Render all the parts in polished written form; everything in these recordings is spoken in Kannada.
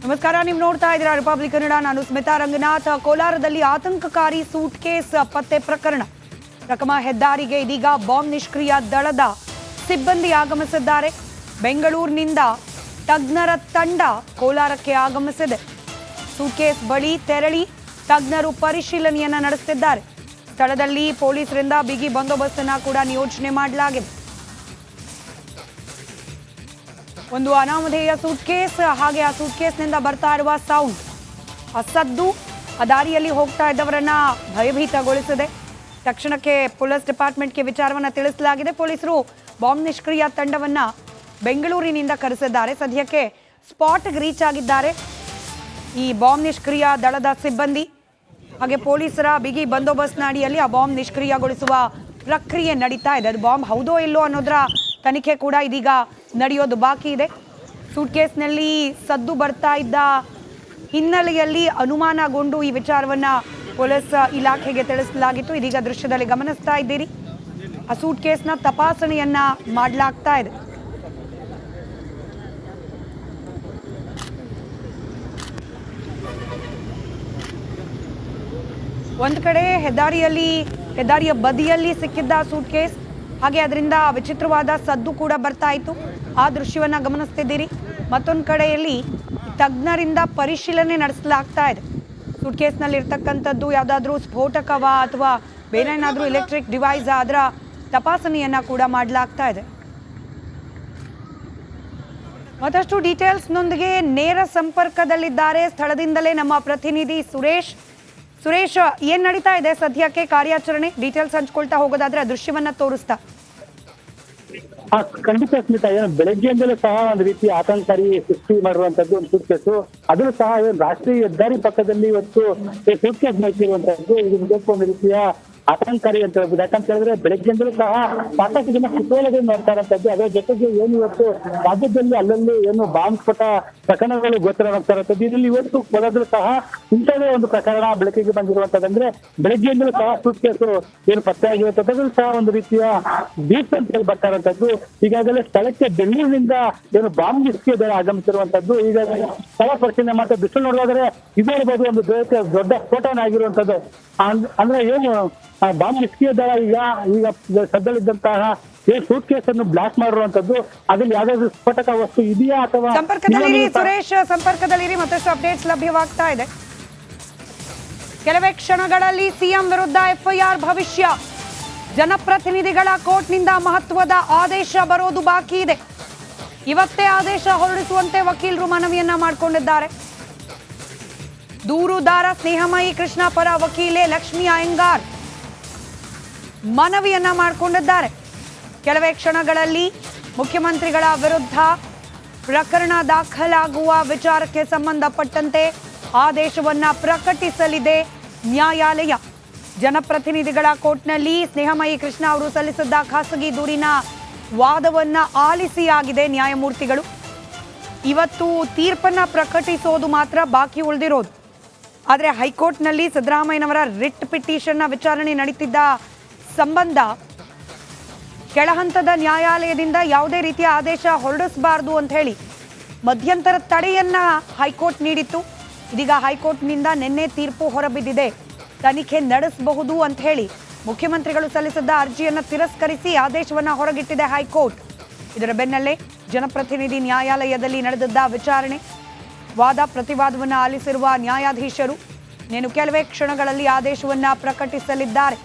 ನಮಸ್ಕಾರ, ನೀವು ನೋಡ್ತಾ ಇದ್ದೀರಾ ರಿಪಬ್ಲಿಕ್ ಕನ್ನಡ. ನಾನು ಸ್ಮಿತಾ ರಂಗನಾಥ್. ಕೋಲಾರದಲ್ಲಿ ಆತಂಕಕಾರಿ ಸೂಟ್ ಕೇಸ್ ಪತ್ತೆ ಪ್ರಕರಣ. ರಕಮ ಹೆದ್ದಾರಿಗೆ ಇದೀಗ ಬಾಂಬ್ ನಿಷ್ಕ್ರಿಯ ದಳದ ಸಿಬ್ಬಂದಿ ಆಗಮಿಸಿದ್ದಾರೆ. ಬೆಂಗಳೂರಿನಿಂದ ತಜ್ಞರ ತಂಡ ಕೋಲಾರಕ್ಕೆ ಆಗಮಿಸಿದೆ. ಸೂಟ್ ಕೇಸ್ ಬಳಿ ತೆರಳಿ ತಜ್ಞರು ಪರಿಶೀಲನೆಯನ್ನ ನಡೆಸುತ್ತಿದ್ದಾರೆ. ಸ್ಥಳದಲ್ಲಿ ಪೊಲೀಸರಿಂದ ಬಿಗಿ ಬಂದೋಬಸ್ತನ್ನ ಕೂಡ ನಿಯೋಜನೆ ಮಾಡಲಾಗಿದೆ. ಒಂದು ಅನಾಮಧೇಯ ಸೂಟ್ ಕೇಸ್, ಹಾಗೆ ಆ ಸೂಟ್ ಕೇಸ್ನಿಂದ ಬರ್ತಾ ಇರುವ ಸೌಂಡ್, ಆ ಸದ್ದು ಆ ದಾರಿಯಲ್ಲಿ ಹೋಗ್ತಾ ಇದ್ದವರನ್ನ ಭಯಭೀತಗೊಳಿಸಿದೆ. ತಕ್ಷಣಕ್ಕೆ ಪೊಲೀಸ್ ಡಿಪಾರ್ಟ್ಮೆಂಟ್ಗೆ ವಿಚಾರವನ್ನ ತಿಳಿಸಲಾಗಿದೆ. ಪೊಲೀಸರು ಬಾಂಬ್ ನಿಷ್ಕ್ರಿಯ ತಂಡವನ್ನ ಬೆಂಗಳೂರಿನಿಂದ ಕರೆಸಿದ್ದಾರೆ. ಸದ್ಯಕ್ಕೆ ಸ್ಪಾಟ್ಗೆ ರೀಚ್ ಆಗಿದ್ದಾರೆ ಈ ಬಾಂಬ್ ನಿಷ್ಕ್ರಿಯ ದಳದ ಸಿಬ್ಬಂದಿ. ಹಾಗೆ ಪೊಲೀಸರ ಬಿಗಿ ಬಂದೋಬಸ್ತ್ನ ಅಡಿಯಲ್ಲಿ ಆ ಬಾಂಬ್ ನಿಷ್ಕ್ರಿಯಗೊಳಿಸುವ ಪ್ರಕ್ರಿಯೆ ನಡೀತಾ ಇದೆ. ಅದು ಬಾಂಬ್ ಹೌದೋ ಇಲ್ಲೋ ಅನ್ನೋದರ ತನಿಖೆ ಕೂಡ ಇದೀಗ ನಡೆಯೋದು ಬಾಕಿ ಇದೆ. ಸೂಟ್ ಕೇಸ್ನಲ್ಲಿ ಸದ್ದು ಬರ್ತಾ ಇದ್ದ ಹಿನ್ನೆಲೆಯಲ್ಲಿ ಅನುಮಾನಗೊಂಡು ಈ ವಿಚಾರವನ್ನ ಪೊಲೀಸ್ ಇಲಾಖೆಗೆ ತಿಳಿಸಲಾಗಿತ್ತು. ಇದೀಗ ದೃಶ್ಯದಲ್ಲಿ ಗಮನಿಸ್ತಾ ಇದ್ದೀರಿ, ಆ ಸೂಟ್ ಕೇಸ್ನ ತಪಾಸಣೆಯನ್ನ ಮಾಡಲಾಗ್ತಾ ಇದೆ. ಒಂದು ಕಡೆ ಹೆದ್ದಾರಿಯ ಬದಿಯಲ್ಲಿ ಸಿಕ್ಕಿದ್ದ ಸೂಟ್ ಕೇಸ್, ಹಾಗೆ ಅದರಿಂದ ವಿಚಿತ್ರವಾದ ಸದ್ದು ಕೂಡ ಬರ್ತಾ ಇತ್ತು. ಆ ದೃಶ್ಯವನ್ನ ಗಮನಿಸ್ತಿದ್ದೀರಿ. ಮತ್ತೊಂದು ಕಡೆಯಲ್ಲಿ ತಜ್ಞರಿಂದ ಪರಿಶೀಲನೆ ನಡೆಸಲಾಗ್ತಾ ಇದೆ. ಸೂಟ್ ಕೇಸ್ನಲ್ಲಿ ಇರ್ತಕ್ಕಂಥದ್ದು ಯಾವುದಾದ್ರೂ ಸ್ಫೋಟಕವ ಅಥವಾ ಬೇರೆ ಏನಾದರೂ ಎಲೆಕ್ಟ್ರಿಕ್ ಡಿವೈಸ್, ಅದರ ತಪಾಸಣೆಯನ್ನ ಕೂಡ ಮಾಡಲಾಗ್ತಾ ಇದೆ. ಮತ್ತಷ್ಟು ಡೀಟೇಲ್ಸ್ನೊಂದಿಗೆ ನೇರ ಸಂಪರ್ಕದಲ್ಲಿದ್ದಾರೆ ಸ್ಥಳದಿಂದಲೇ ನಮ್ಮ ಪ್ರತಿನಿಧಿ ಸುರೇಶ್. ಏನ್ ನಡೀತಾ ಇದೆ ಸದ್ಯಕ್ಕೆ ಕಾರ್ಯಾಚರಣೆ? ಡೀಟೇಲ್ಸ್ ಹಂಚ್ಕೊಳ್ತಾ ಹೋಗೋದಾದ್ರೆ ದೃಶ್ಯವನ್ನ ತೋರಿಸ್ತಾ. ಖಂಡಿತ ಸ್ಮಿತಾ, ಏನು ಬೆಳಗ್ಗೆಯಿಂದಲೂ ಸಹ ಒಂದು ರೀತಿ ಆತಂಕಕಾರಿ ಸೃಷ್ಟಿ ಮಾಡಿರುವಂತದ್ದು ಒಂದು ಸೂಟ್ ಕೇಸು. ಅದನ್ನು ಸಹ ರಾಷ್ಟ್ರೀಯ ಹೆದ್ದಾರಿ ಪಕ್ಕದಲ್ಲಿ ಇವತ್ತು ಸೂಟ್ ಕೇಸ್ ಮಾಡ್ತಿರುವಂತದ್ದು ಇದು ಒಂದು ರೀತಿಯ ಆತಂಕಕಾರಿ ಅಂತ ಹೇಳ್ಬೋದು. ಯಾಕಂತ ಹೇಳಿದ್ರೆ ಬೆಳಗ್ಗೆಯಿಂದಲೂ ಸಹ ಸಾಕಷ್ಟು ಜನ ಕುತೂಹಲದಿಂದ ನೋಡ್ತಾ ಇರುವಂತದ್ದು. ಅದರ ಜೊತೆಗೆ ಏನು ಇವತ್ತು ರಾಜ್ಯದಲ್ಲಿ ಅಲ್ಲಲ್ಲಿ ಏನು ಬಾಂಬ್ ಸ್ಫೋಟ ಪ್ರಕರಣಗಳು ಗೋಚರವಾಗ್ತಾ ಇರುವಂತದ್ದು. ಇದರಲ್ಲಿ ಇವತ್ತು ಹೋದಾದ್ರೂ ಸಹ ಇಂಥದೇ ಒಂದು ಪ್ರಕರಣ ಬೆಳಕಿಗೆ ಬಂದಿರುವಂತದ್ದು. ಅಂದ್ರೆ ಬೆಳಗ್ಗೆಯಿಂದಲೂ ಸಹ ಸೂಟ್ ಕೇಸು ಏನು ಪತ್ತೆ ಆಗಿರುವಂತದ್ದು ಸಹ ಒಂದು ರೀತಿಯ ಬೀಟ್ ಅಂತ ಹೇಳಿ ಬರ್ತಾ ಇರುವಂತದ್ದು. ಈಗಾಗಲೇ ಸ್ಥಳಕ್ಕೆ ಬೆಂಗಳೂರಿನಿಂದ ಏನು ಬಾಂಬ್ ನಿಷ್ಕ್ರಿಯ ದಳ ಆಗಮಿಸಿರುವಂತದ್ದು. ಈಗಾಗಲೇ ಸ್ಥಳ ಪರಿಶೀಲನೆ ಮಾಡ್ತಾ ದೃಶ್ಯ ನೋಡೋದಾದ್ರೆ ಇದೇ ಇರ್ಬೋದು ಒಂದು ದೊಡ್ಡ ಸ್ಫೋಟನ ಆಗಿರುವಂತದ್ದು. ಅಂದ್ರೆ ಏನು ಬಾಂಬ್ ನಿಷ್ಕ್ರಿಯ ದಳ ಈಗ ಸದ್ಯಲ್ಲಿದ್ದಂತಹ ಸೂಟ್ ಕೇಸ್ ಅನ್ನು ಬ್ಲಾಸ್ಟ್ ಮಾಡಿರುವಂತದ್ದು. ಅದ್ರಲ್ಲಿ ಯಾವ್ದಾದ್ರು ಸ್ಫೋಟಕ ವಸ್ತು ಇದೆಯಾ ಅಥವಾ ಸುರೇಶ್ ಸಂಪರ್ಕದಲ್ಲಿರಿ, ಮತ್ತಷ್ಟು ಅಪ್ಡೇಟ್ಸ್ ಲಭ್ಯವಾಗ್ತಾ ಇದೆ. ಕೆಲವೇ ಕ್ಷಣಗಳಲ್ಲಿ ಸಿಎಂ ವಿರುದ್ಧ ಎಫ್ಐಆರ್ ಭವಿಷ್ಯ. ಜನಪ್ರತಿನಿಧಿಗಳ ಕೋರ್ಟ್ನಿಂದ ಮಹತ್ವದ ಆದೇಶ ಬರೋದು ಬಾಕಿ ಇದೆ. ಇವತ್ತೇ ಆದೇಶ ಹೊರಡಿಸುವಂತೆ ವಕೀಲರು ಮನವಿಯನ್ನ ಮಾಡಿಕೊಂಡಿದ್ದಾರೆ. ದೂರುದಾರ ಸ್ನೇಹಮಯಿ ಕೃಷ್ಣ ಪರ ವಕೀಲೆ ಲಕ್ಷ್ಮಿ ಅಯ್ಯಂಗಾರ್ ಮನವಿಯನ್ನ ಮಾಡಿಕೊಂಡಿದ್ದಾರೆ. ಕೆಲವೇ ಕ್ಷಣಗಳಲ್ಲಿ ಮುಖ್ಯಮಂತ್ರಿಗಳ ವಿರುದ್ಧ ಪ್ರಕರಣ ದಾಖಲಾಗುವ ವಿಚಾರಕ್ಕೆ ಸಂಬಂಧಪಟ್ಟಂತೆ ಆದೇಶವನ್ನ ಪ್ರಕಟಿಸಲಿದೆ ನ್ಯಾಯಾಲಯ. ಜನಪ್ರತಿನಿಧಿಗಳ ಕೋರ್ಟ್ನಲ್ಲಿ ಸ್ನೇಹಮಯಿ ಕೃಷ್ಣ ಅವರು ಸಲ್ಲಿಸಿದ್ದ ಖಾಸಗಿ ದೂರಿನ ವಾದವನ್ನ ಆಲಿಸಿಯಾಗಿದೆ ನ್ಯಾಯಮೂರ್ತಿಗಳು. ಇವತ್ತು ತೀರ್ಪನ್ನ ಪ್ರಕಟಿಸೋದು ಮಾತ್ರ ಬಾಕಿ ಉಳಿದಿರೋದು. ಆದರೆ ಹೈಕೋರ್ಟ್ನಲ್ಲಿ ಸಿದ್ದರಾಮಯ್ಯನವರ ರಿಟ್ ಪಿಟಿಷನ್ನ ವಿಚಾರಣೆ ನಡೀತಿದ್ದ ಸಂಬಂಧ ಕೆಳಹಂತದ ನ್ಯಾಯಾಲಯದಿಂದ ಯಾವುದೇ ರೀತಿಯ ಆದೇಶ ಹೊರಡಿಸಬಾರದು ಅಂತ ಹೇಳಿ ಮಧ್ಯಂತರ ತಡೆಯನ್ನ ಹೈಕೋರ್ಟ್ ನೀಡಿತ್ತು. ಇದೀಗ ಹೈಕೋರ್ಟ್ನಿಂದ ನಿನ್ನೆ ತೀರ್ಪು ಹೊರಬಿದ್ದಿದೆ. ತನಿಖೆ ನಡೆಸಬಹುದು ಅಂತ ಹೇಳಿ ಮುಖ್ಯಮಂತ್ರಿಗಳು ಸಲ್ಲಿಸಿದ್ದ ಅರ್ಜಿಯನ್ನು ತಿರಸ್ಕರಿಸಿ ಆದೇಶವನ್ನ ಹೊರಗಿಟ್ಟಿದೆ ಹೈಕೋರ್ಟ್. ಇದರ ಬೆನ್ನಲ್ಲೇ ಜನಪ್ರತಿನಿಧಿ ನ್ಯಾಯಾಲಯದಲ್ಲಿ ನಡೆದಿದ್ದ ವಿಚಾರಣೆ, ವಾದ ಪ್ರತಿವಾದವನ್ನು ಆಲಿಸಿರುವ ನ್ಯಾಯಾಧೀಶರು ಇನ್ನೇನು ಕೆಲವೇ ಕ್ಷಣಗಳಲ್ಲಿ ಆದೇಶವನ್ನ ಪ್ರಕಟಿಸಲಿದ್ದಾರೆ.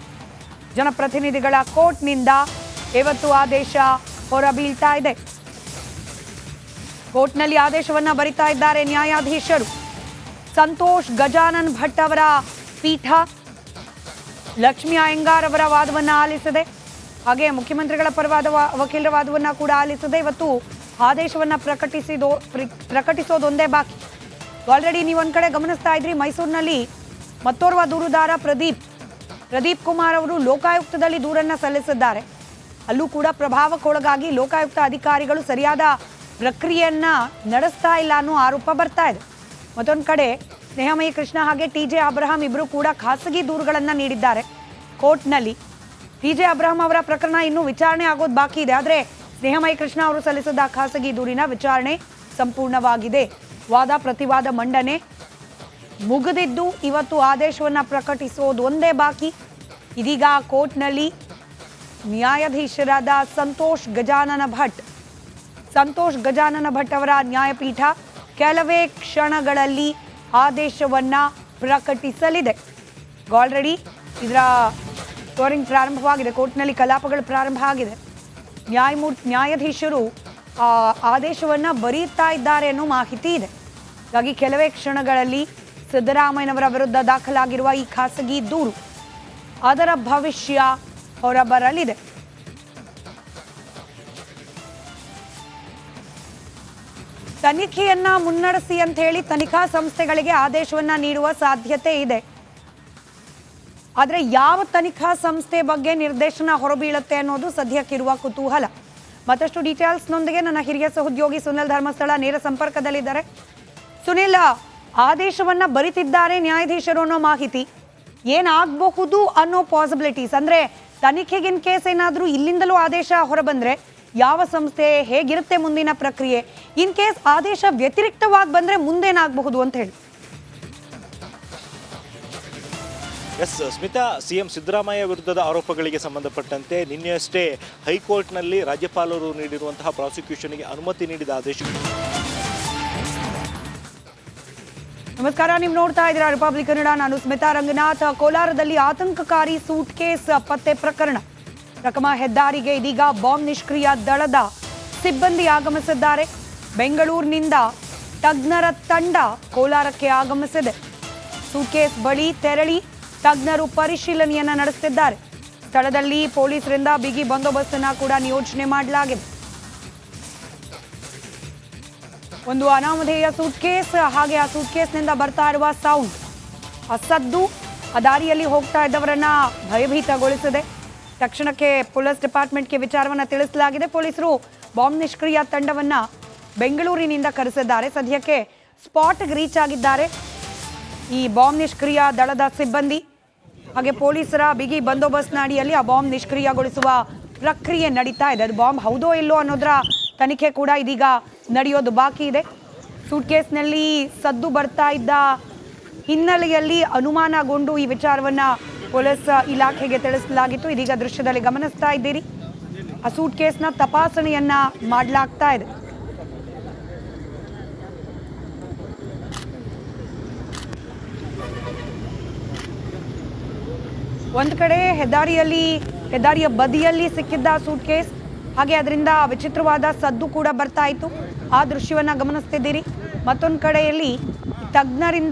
ಜನಪ್ರತಿನಿಧಿಗಳ ಕೋರ್ಟ್ನಿಂದ ಇವತ್ತು ಆದೇಶ ಹೊರಬೀಳ್ತಾ ಇದೆ. ಕೋರ್ಟ್ನಲ್ಲಿ ಆದೇಶವನ್ನ ಬರಿತಾ ಇದ್ದಾರೆ ನ್ಯಾಯಾಧೀಶರು. ಸಂತೋಷ್ ಗಜಾನನ್ ಭಟ್ ಅವರ ಪೀಠ ಲಕ್ಷ್ಮಿ ಅಯ್ಯಂಗಾರ್ ಅವರ ವಾದವನ್ನ ಆಲಿಸಿದೆ. ಹಾಗೆ ಮುಖ್ಯಮಂತ್ರಿಗಳ ಪರವಾದ ವಕೀಲರ ವಾದವನ್ನ ಕೂಡ ಆಲಿಸಿದೆ. ಇವತ್ತು ಆದೇಶವನ್ನ ಪ್ರಕಟಿಸೋದೊಂದೇ ಬಾಕಿ. ಆಲ್ರೆಡಿ ನೀವು ಒಂದ್ ಕಡೆ ಗಮನಿಸ್ತಾ ಇದ್ರಿ, ಮೈಸೂರಿನಲ್ಲಿ ಮತ್ತೋರ್ವ ದೂರುದಾರ ಪ್ರದೀಪ್ ಕುಮಾರ್ ಅವರು ಲೋಕಾಯುಕ್ತದಲ್ಲಿ ದೂರನ್ನ ಸಲ್ಲಿಸಿದ್ದಾರೆ. ಅಲ್ಲೂ ಕೂಡ ಪ್ರಭಾವಕ್ಕೊಳಗಾಗಿ ಲೋಕಾಯುಕ್ತ ಅಧಿಕಾರಿಗಳು ಸರಿಯಾದ ಪ್ರಕ್ರಿಯೆಯನ್ನ ನಡೆಸ್ತಾ ಇಲ್ಲ ಅನ್ನೋ ಆರೋಪ ಬರ್ತಾ ಇದೆ. ಮತ್ತೊಂದು ಕಡೆ ಸ್ನೇಹಮಯಿ ಕೃಷ್ಣ ಹಾಗೆ ಟಿ.ಜೆ. ಅಬ್ರಹಾಂ ಇಬ್ಬರು ಕೂಡ ಖಾಸಗಿ ದೂರುಗಳನ್ನ ನೀಡಿದ್ದಾರೆ ಕೋರ್ಟ್ನಲ್ಲಿ. ಟಿ.ಜೆ. ಅಬ್ರಹಾಂ ಅವರ ಪ್ರಕರಣ ಇನ್ನೂ ವಿಚಾರಣೆ ಆಗೋದು ಬಾಕಿ ಇದೆ. ಆದರೆ ಸ್ನೇಹಮಯಿ ಕೃಷ್ಣ ಅವರು ಸಲ್ಲಿಸಿದ ಖಾಸಗಿ ದೂರಿನ ವಿಚಾರಣೆ ಸಂಪೂರ್ಣವಾಗಿದೆ. ವಾದ ಪ್ರತಿವಾದ ಮಂಡನೆ ಮುಗಿದಿದ್ದು ಇವತ್ತು ಆದೇಶವನ್ನು ಪ್ರಕಟಿಸೋದು ಒಂದೇ ಬಾಕಿ. ಇದೀಗ ಕೋರ್ಟ್ನಲ್ಲಿ ನ್ಯಾಯಾಧೀಶರಾದ ಸಂತೋಷ್ ಗಜಾನನ ಭಟ್ ಅವರ ನ್ಯಾಯಪೀಠ ಕೆಲವೇ ಕ್ಷಣಗಳಲ್ಲಿ ಆದೇಶವನ್ನ ಪ್ರಕಟಿಸಲಿದೆ. ಆಲ್ರೆಡಿ ಇದರ ಹಿಯರಿಂಗ್ ಪ್ರಾರಂಭವಾಗಿದೆ, ಕೋರ್ಟ್ನಲ್ಲಿ ಕಲಾಪಗಳು ಪ್ರಾರಂಭ ಆಗಿದೆ. ನ್ಯಾಯಾಧೀಶರು ಆದೇಶವನ್ನ ಬರೆಯುತ್ತಾ ಇದ್ದಾರೆ ಅನ್ನೋ ಮಾಹಿತಿ ಇದೆ. ಹಾಗಾಗಿ ಕೆಲವೇ ಕ್ಷಣಗಳಲ್ಲಿ ಸಿದ್ದರಾಮಯ್ಯನವರ ವಿರುದ್ಧ ದಾಖಲಾಗಿರುವ ಈ ಖಾಸಗಿ ದೂರು ಅದರ ಭವಿಷ್ಯ ಹೊರಬರಲಿದೆ. ತನಿಖೆಯನ್ನ ಮುನ್ನಡೆಸಿ ಅಂತ ಹೇಳಿ ತನಿಖಾ ಸಂಸ್ಥೆಗಳಿಗೆ ಆದೇಶವನ್ನ ನೀಡುವ ಸಾಧ್ಯತೆ ಇದೆ. ಆದರೆ ಯಾವ ತನಿಖಾ ಸಂಸ್ಥೆ ಬಗ್ಗೆ ನಿರ್ದೇಶನ ಹೊರಬೀಳುತ್ತೆ ಅನ್ನೋದು ಸದ್ಯಕ್ಕಿರುವ ಕುತೂಹಲ. ಮತ್ತಷ್ಟು ಡೀಟೇಲ್ಸ್ನೊಂದಿಗೆ ನನ್ನ ಹಿರಿಯ ಸಹೋದ್ಯೋಗಿ ಸುನಿಲ್ ಧರ್ಮಸ್ಥಳ ನೇರ ಸಂಪರ್ಕದಲ್ಲಿದ್ದಾರೆ. ಸುನಿಲ್, ಆದೇಶವನ್ನ ಬರಿತಿದ್ದಾರೆ ನ್ಯಾಯಾಧೀಶರು ಅನ್ನೋ ಮಾಹಿತಿ, ಏನಾಗಬಹುದು ಅನ್ನೋ ಪಾಸಿಬಿಲಿಟೀಸ್, ಅಂದ್ರೆ ತನಿಖೆಗೆ ಇನ್ ಕೇಸ್ ಏನಾದರೂ ಇಲ್ಲಿಂದಲೂ ಆದೇಶ ಹೊರಬಂದ್ರೆ ಯಾವ ಸಂಸ್ಥೆ, ಹೇಗಿರುತ್ತೆ ಮುಂದಿನ ಪ್ರಕ್ರಿಯೆ, ಇನ್ ಕೇಸ್ ಆದೇಶ ವ್ಯತಿರಿಕ್ತವಾಗಿ ಬಂದ್ರೆ ಮುಂದೇನಾಗಬಹುದು ಅಂತ ಹೇಳಿ. ಎಸ್ ಸ್ಮಿತಾ, ಸಿಎಂ ಸಿದ್ದರಾಮಯ್ಯ ವಿರುದ್ಧದ ಆರೋಪಗಳಿಗೆ ಸಂಬಂಧಪಟ್ಟಂತೆ ನಿನ್ನೆಯಷ್ಟೇ ಹೈಕೋರ್ಟ್ನಲ್ಲಿ ರಾಜ್ಯಪಾಲರು ನೀಡಿರುವಂತಹ ಪ್ರಾಸಿಕ್ಯೂಷನ್ಗೆ ಅನುಮತಿ ನೀಡಿದ ಆದೇಶ. ನಮಸ್ಕಾರ, ನೀವು ನೋಡ್ತಾ ಇದ್ದೀರಾ ರಿಪಬ್ಲಿಕ್ ಕನ್ನಡ, ನಾನು ಸ್ಮಿತಾ ರಂಗನಾಥ್. ಕೋಲಾರದಲ್ಲಿ ಆತಂಕಕಾರಿ ಸೂಟ್ ಕೇಸ್ ಪತ್ತೆ ಪ್ರಕರಣ. ರಕಮ ಹೆದ್ದಾರಿಗೆ ಇದೀಗ ಬಾಂಬ್ ನಿಷ್ಕ್ರಿಯ ದಳದ ಸಿಬ್ಬಂದಿ ಆಗಮಿಸಿದ್ದಾರೆ. ಬೆಂಗಳೂರಿನಿಂದ ತಜ್ಞರ ತಂಡ ಕೋಲಾರಕ್ಕೆ ಆಗಮಿಸಿದೆ. ಸೂಟ್ ಕೇಸ್ ಬಳಿ ತೆರಳಿ ತಜ್ಞರು ಪರಿಶೀಲನೆಯನ್ನ ನಡೆಸುತ್ತಿದ್ದಾರೆ. ಸ್ಥಳದಲ್ಲಿ ಪೊಲೀಸರಿಂದ ಬಿಗಿ ಬಂದೋಬಸ್ತನ್ನ ಕೂಡ ನಿಯೋಜನೆ ಮಾಡಲಾಗಿದೆ. ಒಂದು ಅನಾಮಧೇಯ ಸೂಟ್ ಕೇಸ್, ಹಾಗೆ ಆ ಸೂಟ್ ಕೇಸ್ನಿಂದ ಬರ್ತಾ ಇರುವ ಸೌಂಡ್, ಆ ಸದ್ದು ಆ ದಾರಿಯಲ್ಲಿ ಹೋಗ್ತಾ ಇದ್ದವರನ್ನ ಭಯಭೀತಗೊಳಿಸಿದೆ. ತಕ್ಷಣಕ್ಕೆ ಪೊಲೀಸ್ ಡಿಪಾರ್ಟ್ಮೆಂಟ್ಗೆ ವಿಚಾರವನ್ನ ತಿಳಿಸಲಾಗಿದೆ. ಪೊಲೀಸರು ಬಾಂಬ್ ನಿಷ್ಕ್ರಿಯ ತಂಡವನ್ನ ಬೆಂಗಳೂರಿನಿಂದ ಕರೆಸಿದ್ದಾರೆ. ಸದ್ಯಕ್ಕೆ ಸ್ಪಾಟ್ಗೆ ರೀಚ್ ಆಗಿದ್ದಾರೆ ಈ ಬಾಂಬ್ ನಿಷ್ಕ್ರಿಯ ದಳದ ಸಿಬ್ಬಂದಿ. ಹಾಗೆ ಪೊಲೀಸರ ಬಿಗಿ ಬಂದೋಬಸ್ತ್ನ ಅಡಿಯಲ್ಲಿ ಆ ಬಾಂಬ್ ನಿಷ್ಕ್ರಿಯಗೊಳಿಸುವ ಪ್ರಕ್ರಿಯೆ ನಡೀತಾ ಇದೆ. ಅದು ಬಾಂಬ್ ಹೌದೋ ಇಲ್ಲೋ ಅನ್ನೋದರ ತನಿಖೆ ಕೂಡ ಇದೀಗ ನಡೆಯೋದು ಬಾಕಿ ಇದೆ. ಸೂಟ್ ಕೇಸ್ನಲ್ಲಿ ಸದ್ದು ಬರ್ತಾ ಇದ್ದ ಹಿನ್ನೆಲೆಯಲ್ಲಿ ಅನುಮಾನಗೊಂಡು ಈ ವಿಚಾರವನ್ನ ಪೊಲೀಸ್ ಇಲಾಖೆಗೆ ತಿಳಿಸಲಾಗಿತ್ತು. ಇದೀಗ ದೃಶ್ಯದಲ್ಲಿ ಗಮನಿಸ್ತಾ ಇದ್ದೀರಿ, ಆ ಸೂಟ್ ಕೇಸ್ನ ತಪಾಸಣೆಯನ್ನ ಮಾಡಲಾಗ್ತಾ ಇದೆ. ಒಂದು ಕಡೆ ಹೆದ್ದಾರಿಯ ಬದಿಯಲ್ಲಿ ಸಿಕ್ಕಿದ್ದ ಸೂಟ್ ಕೇಸ್, ಹಾಗೆ ಅದರಿಂದ ವಿಚಿತ್ರವಾದ ಸದ್ದು ಕೂಡ ಬರ್ತಾ ಇತ್ತು. ಆ ದೃಶ್ಯವನ್ನ ಗಮನಿಸ್ತಿದ್ದೀರಿ. ಮತ್ತೊಂದು ಕಡೆಯಲ್ಲಿ ತಜ್ಞರಿಂದ